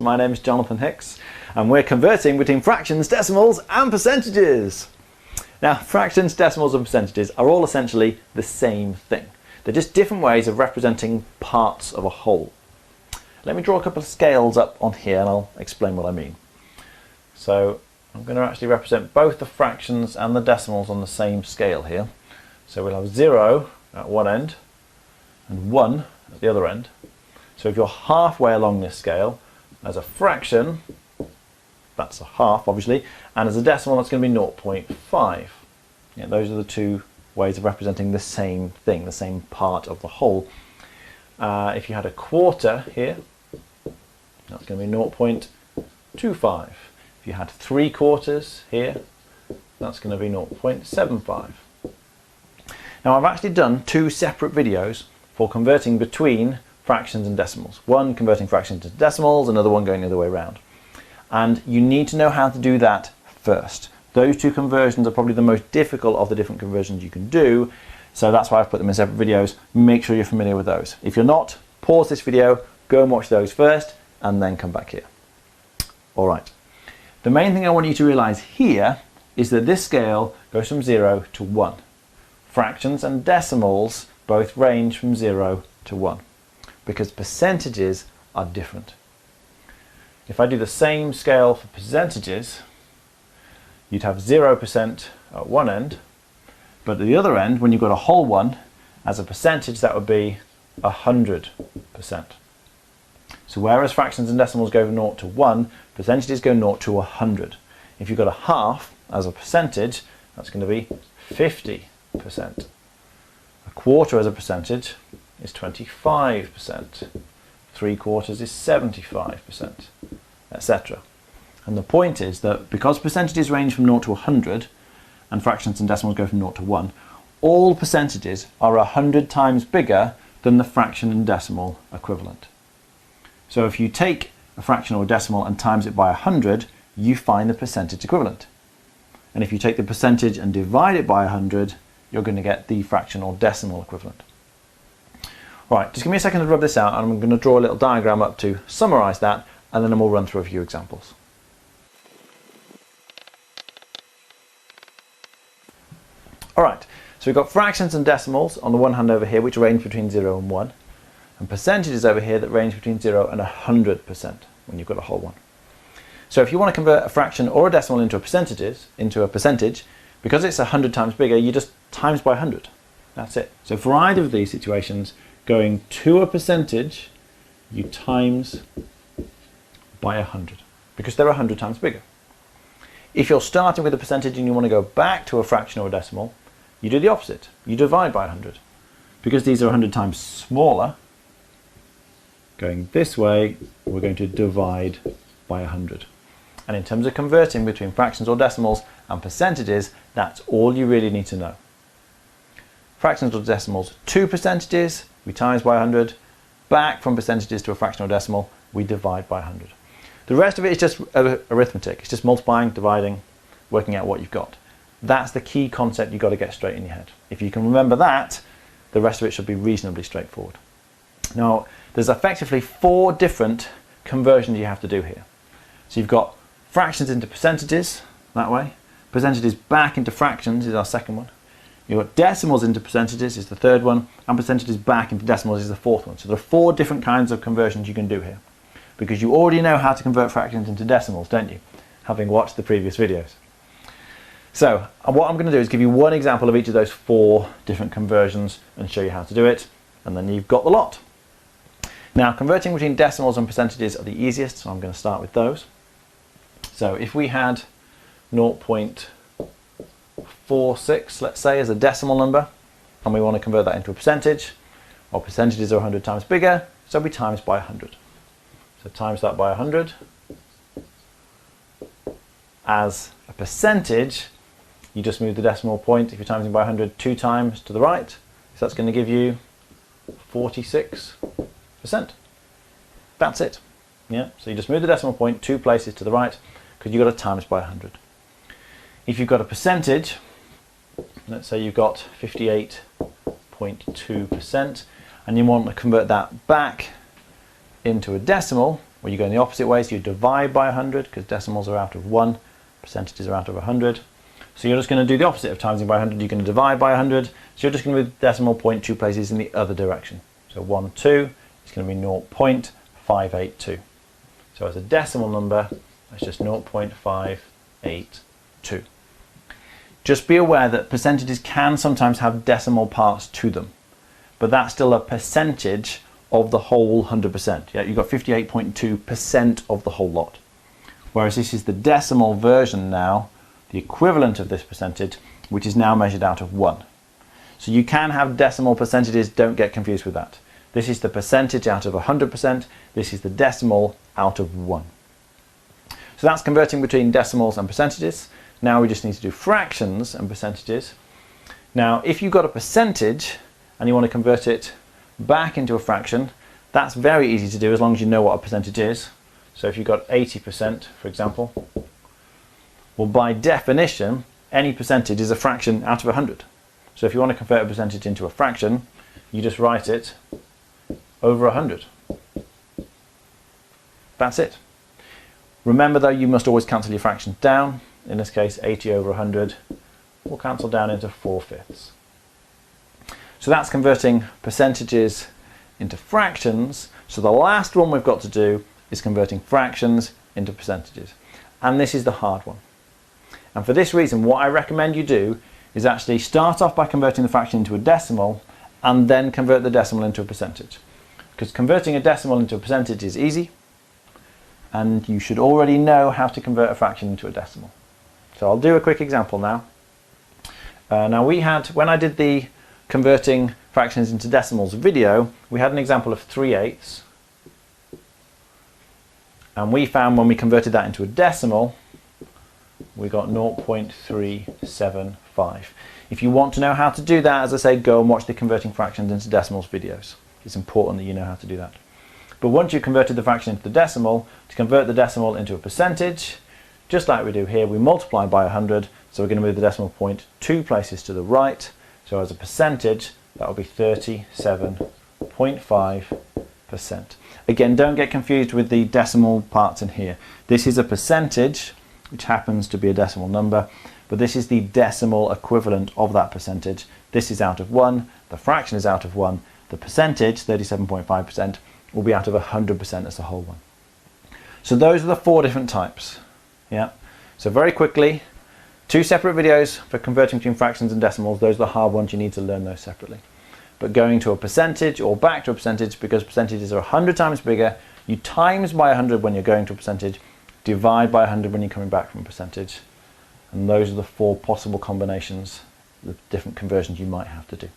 My name is Jonathan Hicks and we're converting between fractions, decimals and percentages. Now fractions, decimals and percentages are all essentially the same thing. They're just different ways of representing parts of a whole. Let me draw a couple of scales up on here and I'll explain what I mean. So I'm going to actually represent both the fractions and the decimals on the same scale here. So we'll have 0 at one end and 1 at the other end. So if you're halfway along this scale, as a fraction, that's a half obviously, and as a decimal that's going to be 0.5. Yeah, those are the two ways of representing the same thing, the same part of the whole. If you had a quarter here, that's going to be 0.25. If you had 3/4 here, that's going to be 0.75. Now I've actually done two separate videos for converting between fractions and decimals. One converting fractions into decimals, another one going the other way around. And you need to know how to do that first. Those two conversions are probably the most difficult of the different conversions you can do, so that's why I've put them in separate videos. Make sure you're familiar with those. If you're not, pause this video, go and watch those first, and then come back here. Alright, the main thing I want you to realise here is that this scale goes from 0 to 1. Fractions and decimals both range from 0 to 1. Because percentages are different. If I do the same scale for percentages, you'd have 0% at one end, but at the other end, when you've got a whole one, as a percentage that would be 100%. So whereas fractions and decimals go from 0 to 1, percentages go 0 to 100. If you've got a half as a percentage, that's going to be 50%. A quarter as a percentage is 25%, 3/4 is 75%, etc. And the point is that because percentages range from 0 to 100 and fractions and decimals go from 0 to 1, all percentages are 100 times bigger than the fraction and decimal equivalent. So if you take a fraction or a decimal and times it by 100, you find the percentage equivalent. And if you take the percentage and divide it by 100, you're going to get the fraction or decimal equivalent. Right, just give me a second to rub this out and I'm going to draw a little diagram up to summarise that, and then we'll run through a few examples. Alright, so we've got fractions and decimals on the one hand over here which range between 0 and 1, and percentages over here that range between 0 and 100% when you've got a whole one. So if you want to convert a fraction or a decimal into a percentage, because it's 100 times bigger, you just times by 100. That's it. So for either of these situations, going to a percentage, you times by 100, because they're 100 times bigger. If you're starting with a percentage and you want to go back to a fraction or a decimal, you do the opposite. You divide by 100. Because these are 100 times smaller, going this way, we're going to divide by 100. And in terms of converting between fractions or decimals and percentages, that's all you really need to know. Fractions or decimals to percentages, we times by 100. Back from percentages to a fraction or decimal, we divide by 100. The rest of it is just arithmetic. It's just multiplying, dividing, working out what you've got. That's the key concept you've got to get straight in your head. If you can remember that, the rest of it should be reasonably straightforward. Now, there's effectively 4 different conversions you have to do here. So you've got fractions into percentages, that way. Percentages back into fractions is our second one. You've got decimals into percentages is the third one, and percentages back into decimals is the fourth one. So there are 4 different kinds of conversions you can do here. Because you already know how to convert fractions into decimals, don't you? Having watched the previous videos. So what I'm going to do is give you one example of each of those 4 different conversions and show you how to do it, and then you've got the lot. Now converting between decimals and percentages are the easiest, so I'm going to start with those. So if we had 0.46, let's say, as a decimal number, and we want to convert that into a percentage, well, percentages are 100 times bigger, so we times by 100. So times that by 100. As a percentage, you just move the decimal point, if you're timesing by 100, 2 times to the right, so that's going to give you 46%. That's it. Yeah, so you just move the decimal point 2 places to the right, because you've got to times by 100. If you've got a percentage, let's say you've got 58.2%, and you want to convert that back into a decimal, Well, you go in the opposite way, so you divide by 100 because decimals are out of 1, percentages are out of 100. So you're just going to do the opposite of timesing by 100. You're going to divide by 100. So you're just going to move the decimal point 2 places in the other direction. So 1, 2 is going to be 0.582. So as a decimal number, that's just 0.582. Just be aware that percentages can sometimes have decimal parts to them, but that's still a percentage of the whole 100%. Yeah, you've got 58.2% of the whole lot. Whereas this is the decimal version now, the equivalent of this percentage, which is now measured out of 1. So you can have decimal percentages, don't get confused with that. This is the percentage out of 100%, this is the decimal out of 1. So that's converting between decimals and percentages. Now we just need to do fractions and percentages. Now if you've got a percentage and you want to convert it back into a fraction, that's very easy to do as long as you know what a percentage is. So if you've got 80%, for example, well, by definition, any percentage is a fraction out of 100. So if you want to convert a percentage into a fraction, you just write it over 100. That's it. Remember though, you must always cancel your fractions down. In this case, 80 over 100 will cancel down into 4/5. So that's converting percentages into fractions. So the last one we've got to do is converting fractions into percentages. And this is the hard one. And for this reason, what I recommend you do is actually start off by converting the fraction into a decimal and then convert the decimal into a percentage. Because converting a decimal into a percentage is easy, and you should already know how to convert a fraction into a decimal. So I'll do a quick example now. Now when I did the converting fractions into decimals video, we had an example of 3/8. And we found when we converted that into a decimal, we got 0.375. If you want to know how to do that, as I say, go and watch the converting fractions into decimals videos. It's important that you know how to do that. But once you've converted the fraction into the decimal, to convert the decimal into a percentage, just like we do here, we multiply by 100, so we're going to move the decimal point 2 places to the right. So as a percentage, that will be 37.5%. Again, don't get confused with the decimal parts in here. This is a percentage, which happens to be a decimal number, but this is the decimal equivalent of that percentage. This is out of 1, the fraction is out of 1, the percentage, 37.5%, will be out of 100% as the whole one. So those are the 4 different types. Yeah. So very quickly, 2 separate videos for converting between fractions and decimals. Those are the hard ones, you need to learn those separately. But going to a percentage or back to a percentage, because percentages are 100 times bigger, you times by 100 when you're going to a percentage, divide by 100 when you're coming back from a percentage. And those are the 4 possible combinations, the different conversions you might have to do.